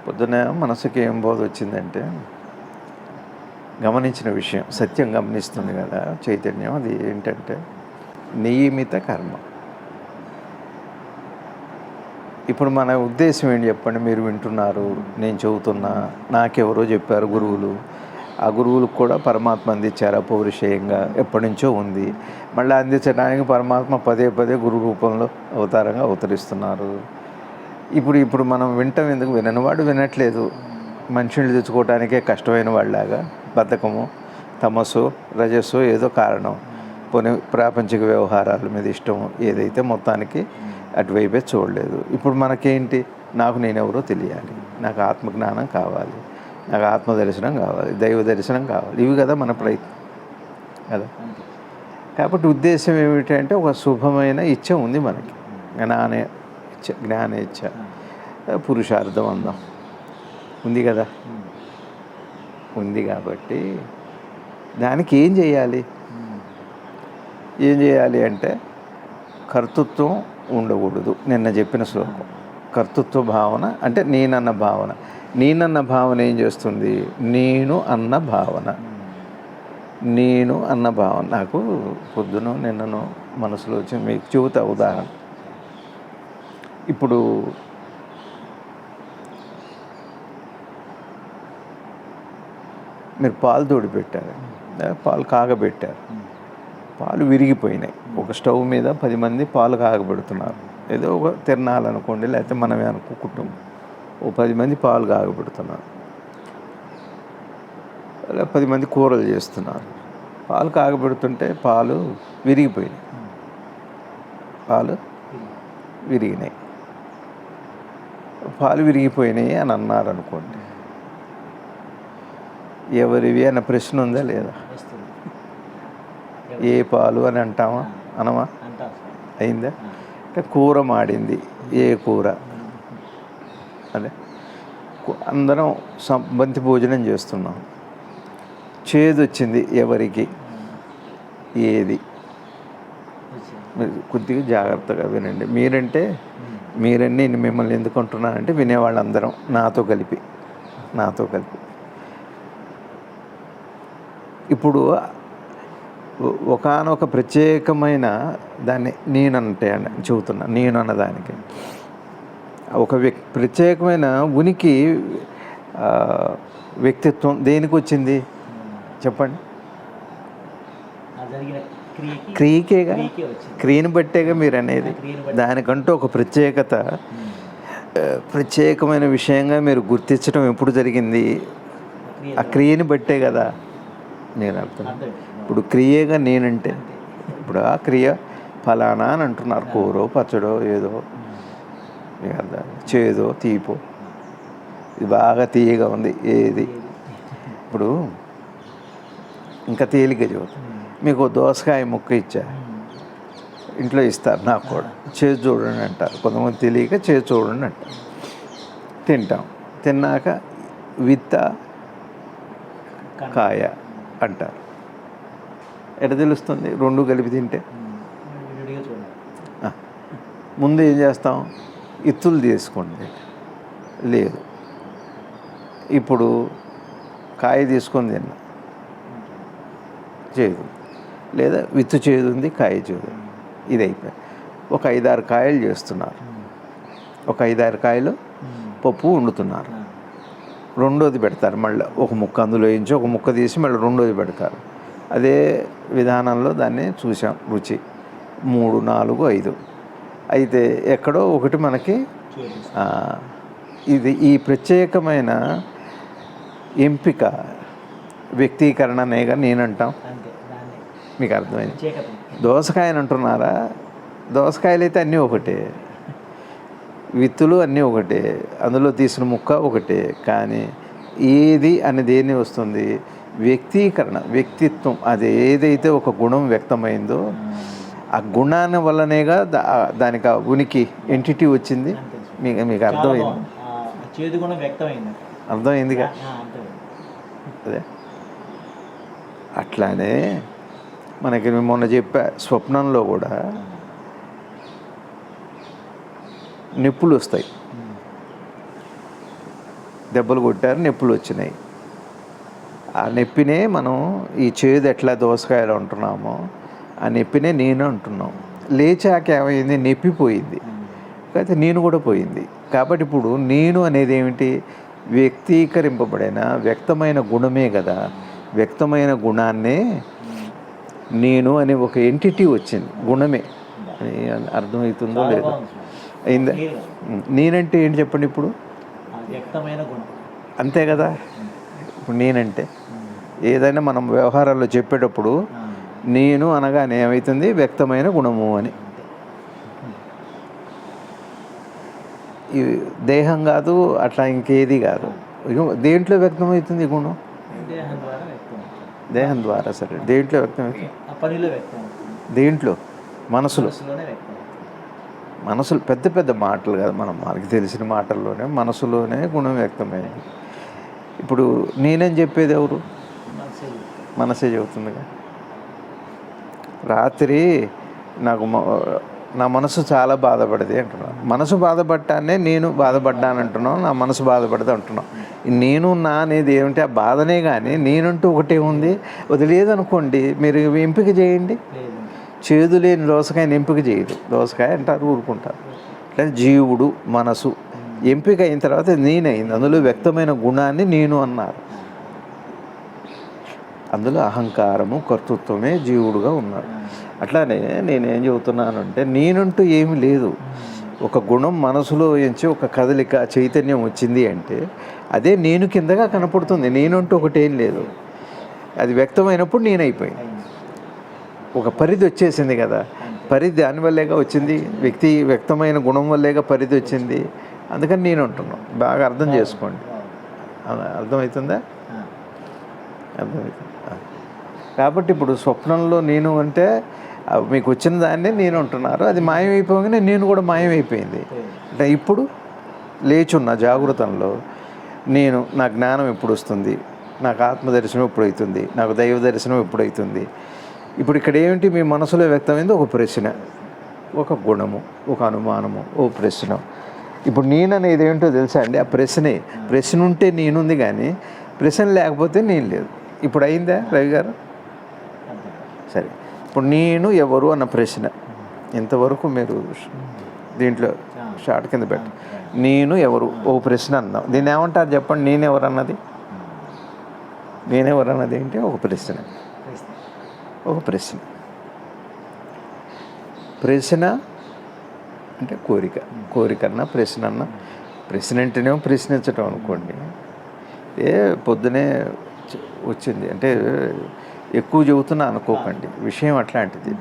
పొద్దున మనసుకి ఏం బోధ వచ్చిందంటే, గమనించిన విషయం, సత్యం గమనిస్తుంది కదా చైతన్యం. అది ఏంటంటే నియమిత కర్మ. ఇప్పుడు మన ఉద్దేశం ఏంటి చెప్పండి? మీరు వింటున్నారు, నేను చెబుతున్నా, నాకెవరో చెప్పారు గురువులు. ఆ గురువులకు కూడా పరమాత్మ అందించారు అపౌరుషేయంగా, ఎప్పటి నుంచో ఉంది. మళ్ళీ అందించడానికి పరమాత్మ పదే పదే గురు రూపంలో అవతారంగా అవతరిస్తున్నారు. ఇప్పుడు మనం వింటాం ఎందుకు? విననివాడు వినట్లేదు. మనుషుల్ని తెచ్చుకోవడానికే కష్టమైన వాళ్ళలాగా బద్ధకము, తమస్సు, రజస్సు ఏదో కారణం. పోనీ ప్రాపంచిక వ్యవహారాల మీద ఇష్టము, ఏదైతే మొత్తానికి అటువైపే చూడలేదు. ఇప్పుడు మనకేంటి? నాకు నేనెవరో తెలియాలి, నాకు ఆత్మజ్ఞానం కావాలి, నాకు ఆత్మ దర్శనం కావాలి, దైవ దర్శనం కావాలి. ఇవి కదా మన ప్రయత్నం కదా. కాబట్టి ఉద్దేశం ఏమిటంటే ఒక శుభమైన ఇచ్చ ఉంది మనకి, జ్ఞానేచ్ఛ, పురుషార్థం అందం ఉంది కదా. ఉంది కాబట్టి దానికి ఏం చేయాలి? ఏం చేయాలి అంటే కర్తృత్వం ఉండకూడదు. నిన్న చెప్పిన శ్లోకం, కర్తృత్వ భావన అంటే నేనన్న భావన. నేనన్న భావన ఏం చేస్తుంది? నేను అన్న భావన. నేను అన్న భావన నాకు పొద్దున నిన్నను మనసులో వచ్చి మీకు చెబుతా ఉదాహరణ. ఇప్పుడు మీరు పాలు తోడి పెట్టారు, పాలు కాగబెట్టారు, పాలు విరిగిపోయినాయి. ఒక స్టవ్ మీద 10 మంది పాలు కాగబెడుతున్నారు. ఏదో ఒక తిరణాలనుకోండి, లేకపోతే మనమే కుటుంబం, ఓ 10 మంది పాలు కాగబెడుతున్నారు, అలా 10 మంది కూరలు చేస్తున్నారు. పాలు కాగబెడుతుంటే పాలు విరిగిపోయినాయి, పాలు విరిగినాయి. పాలు విరిగిపోయినాయి అని అన్నారు అనుకోండి, ఎవరివి అన్న ప్రశ్న ఉందా లేదా? ఏ పాలు అని అంటామా? అనమా? అయిందా? అంటే కూర మాడింది, ఏ కూర? అదే అందరం బంతి భోజనం చేస్తున్నాం, చేదు వచ్చింది, ఎవరికి? ఏది? కొద్దిగా జాగ్రత్తగా వినండి. మీరన్నీ మిమ్మల్ని ఎందుకు అంటున్నానంటే వినేవాళ్ళందరం నాతో కలిపి. ఇప్పుడు ఒకానొక ప్రత్యేకమైన దాన్ని నేనంటే చెబుతున్నా, నేను అన్నదానికి ఒక ప్రత్యేకమైన ఉనికి, వ్యక్తిత్వం దేనికి వచ్చింది చెప్పండి? క్రియకేగా, క్రియను బట్టేగా మీరు అనేది. దానికంటూ ఒక ప్రత్యేకమైన విషయంగా మీరు గుర్తించడం ఎప్పుడు జరిగింది? ఆ క్రియని బట్టే కదా. నేను అర్థం ఇప్పుడు క్రియగా నేనంటే, ఇప్పుడు ఆ క్రియ ఫలానా అని అంటున్నారు, కూరో పచ్చడో ఏదో, అర్థం చేదో తీపో, ఇది బాగా తీయగా ఉంది, ఏది? ఇప్పుడు ఇంకా తేలిగ్గా చెబుతాను. మీకు దోసకాయ ముక్క ఇచ్చా, ఇంట్లో ఇస్తారు, నాకు కూడా చేసి చూడండి అంటారు. కొంతమంది తెలియక చేసి చూడండి అంటారు. తింటాం, తిన్నాక విత్త కాయ అంటారు. ఎట్లా తెలుస్తుంది? రెండు కలిపి తింటే. ముందు ఏం చేస్తాం? ఇత్తులు తీసుకోండి, లేదు. ఇప్పుడు కాయ తీసుకొని తిన్నా, చేదు, లేదా విత్తు చేదు ఉంది, కాయ చేదు, ఇది అయిపోయింది. ఒక 5-6 కాయలు చేస్తున్నారు, ఒక 5-6 కాయలు పప్పు వండుతున్నారు. రెండోది పెడతారు, మళ్ళీ ఒక ముక్క అందులో వేయించి ఒక ముక్క తీసి మళ్ళీ రెండోది పెడతారు. అదే విధానంలో దాన్ని చూసాం, రుచి 3, 4, 5. అయితే ఎక్కడో ఒకటి మనకి ఈ ప్రత్యేకమైన ఎంపిక, వ్యక్తీకరణనేగా నేనంటాం. మీకు అర్థమైంది? దోసకాయని అంటున్నారా? దోసకాయలు అయితే అన్నీ ఒకటే, విత్తులు అన్నీ ఒకటే, అందులో తీసిన ముక్క ఒకటే. కానీ ఏది అనేది దేని వస్తుంది? వ్యక్తీకరణ, వ్యక్తిత్వం. అది ఏదైతే ఒక గుణం వ్యక్తమైందో ఆ గుణాన్ని వల్లనేగా దానికి ఆ ఉనికి, ఎంటిటీ వచ్చింది. మీకు అర్థమైంది? అర్థమైందిగా. అదే అట్లానే మనకి మొన్న చెప్పా, స్వప్నంలో కూడా నిప్పులు వస్తాయి. దెబ్బలు కొట్టారు, నొప్పులు వచ్చినాయి. ఆ నొప్పినే మనం ఈ చేదు ఎట్లా దోసకాయలు అంటున్నామో ఆ నొప్పినే నేను అంటున్నాం. లేచాక ఏమైంది, నొప్పి పోయింది, అయితే నేను కూడా పోయింది. కాబట్టి ఇప్పుడు నేను అనేది ఏమిటి, వ్యక్తీకరింపబడిన వ్యక్తమైన గుణమే కదా. వ్యక్తమైన గుణాన్నే నేను అనే ఒక ఎంటిటీ వచ్చింది, గుణమే. అర్థమవుతుందో లేదో, అయిందా? నేనంటే ఏంటి చెప్పండి ఇప్పుడు, వ్యక్తమైన గుణం అంతే కదా. ఇప్పుడు నేనంటే ఏదైనా మనం వ్యవహారాల్లో చెప్పేటప్పుడు నేను అనగానే ఏమవుతుంది, వ్యక్తమైన గుణము అని. ఈ దేహం కాదు, అట్లా ఇంకేది కాదు. దేంట్లో వ్యక్తమవుతుంది ఈ గుణం, దేహం ద్వారా వ్యక్తం, దేహం ద్వారా. సరే, దేంట్లో వ్యక్తమవుతుంది, పనిలో వ్యక్తం, దేంట్లో, మనసులో. వ్యక్తం. మనసులు పెద్ద పెద్ద మాటలు కాదు, మనకి తెలిసిన మాటల్లోనే మనసులోనే గుణం వ్యక్తమైంది. ఇప్పుడు నేనని చెప్పేది ఎవరు, మనసే చెబుతుందిగా. రాత్రి నాకు నా మనసు చాలా బాధపడింది అంటున్నాను. మనసు బాధపడ్డానే నేను బాధపడ్డాను అంటున్నాను, నా మనసు బాధపడదు అంటున్నాను. నేను నా అనేది ఏమిటి, ఆ బాధనే. కానీ నేనంటూ ఒకటే ఉంది. వదిలేదనుకోండి, మీరు ఎంపిక చేయండి. చేదు లేని దోసకాయని ఎంపిక చేయదు, దోసకాయ అంటారు, ఊరుకుంటారు. లేదా జీవుడు మనసు ఎంపిక అయిన తర్వాత నేనైంది, అందులో వ్యక్తమైన గుణాన్ని నేను అన్నారు. అందులో అహంకారము, కర్తృత్వమే జీవుడుగా ఉన్నాడు. అట్లానే నేనేం చెబుతున్నానంటే, నేనంటూ ఏమీ లేదు. ఒక గుణం మనసులో ఎంచి ఒక కదలిక, చైతన్యం వచ్చింది అంటే అదే నేను కిందగా కనపడుతుంది. నేనంటూ ఒకటేం లేదు, అది వ్యక్తమైనప్పుడు నేనైపోయింది. ఒక పరిధి వచ్చేసింది కదా, పరిధి దానివల్లేగా వచ్చింది, వ్యక్తమైన గుణం వల్లేగా పరిధి వచ్చింది. అందుకని నేను అంటున్నాను. బాగా అర్థం చేసుకోండి. అర్థమవుతుందా? అర్థమవుతుంది. కాబట్టి ఇప్పుడు స్వప్నంలో నేను అంటే మీకు వచ్చిన దాన్నే నేను అంటున్నారు, అది మాయమైపోగానే నేను కూడా మాయమైపోయింది. అంటే ఇప్పుడు లేచున్న జాగృతంలో నేను, నా జ్ఞానం ఎప్పుడు వస్తుంది, నాకు ఆత్మదర్శనం ఎప్పుడు అవుతుంది, నాకు దైవ దర్శనం ఎప్పుడు అవుతుంది. ఇప్పుడు ఇక్కడ ఏమిటి మీ మనసులో వ్యక్తమైంది, ఒక ప్రశ్న, ఒక గుణము, ఒక అనుమానము, ఓ ప్రశ్న. ఇప్పుడు నేను అనేది ఏంటో తెలుసా అండి, ఆ ప్రశ్న ఉంటే నేనుంది, కానీ ప్రశ్న లేకపోతే నేను లేదు. ఇప్పుడు అయిందా రవి గారు? సరే, ఇప్పుడు నేను ఎవరు అన్న ప్రశ్న ఇంతవరకు మీరు దీంట్లో షార్ట్ కింద పెట్ట, నేను ఎవరు ఓ ప్రశ్న అన్నాం. దీన్ని ఏమంటారు చెప్పండి, నేనెవరు అన్నది, నేనెవరు అన్నది ఏంటి, ఒక ప్రశ్న. ఒక ప్రశ్న, ప్రశ్న అంటే కోరిక అన్న ప్రశ్న అన్న. ప్రశ్న అంటేనేమో ప్రశ్నించటం అనుకోండి. పొద్దునే వచ్చింది అంటే ఎక్కువ చెబుతున్నా అనుకోకండి, విషయం అట్లాంటిది.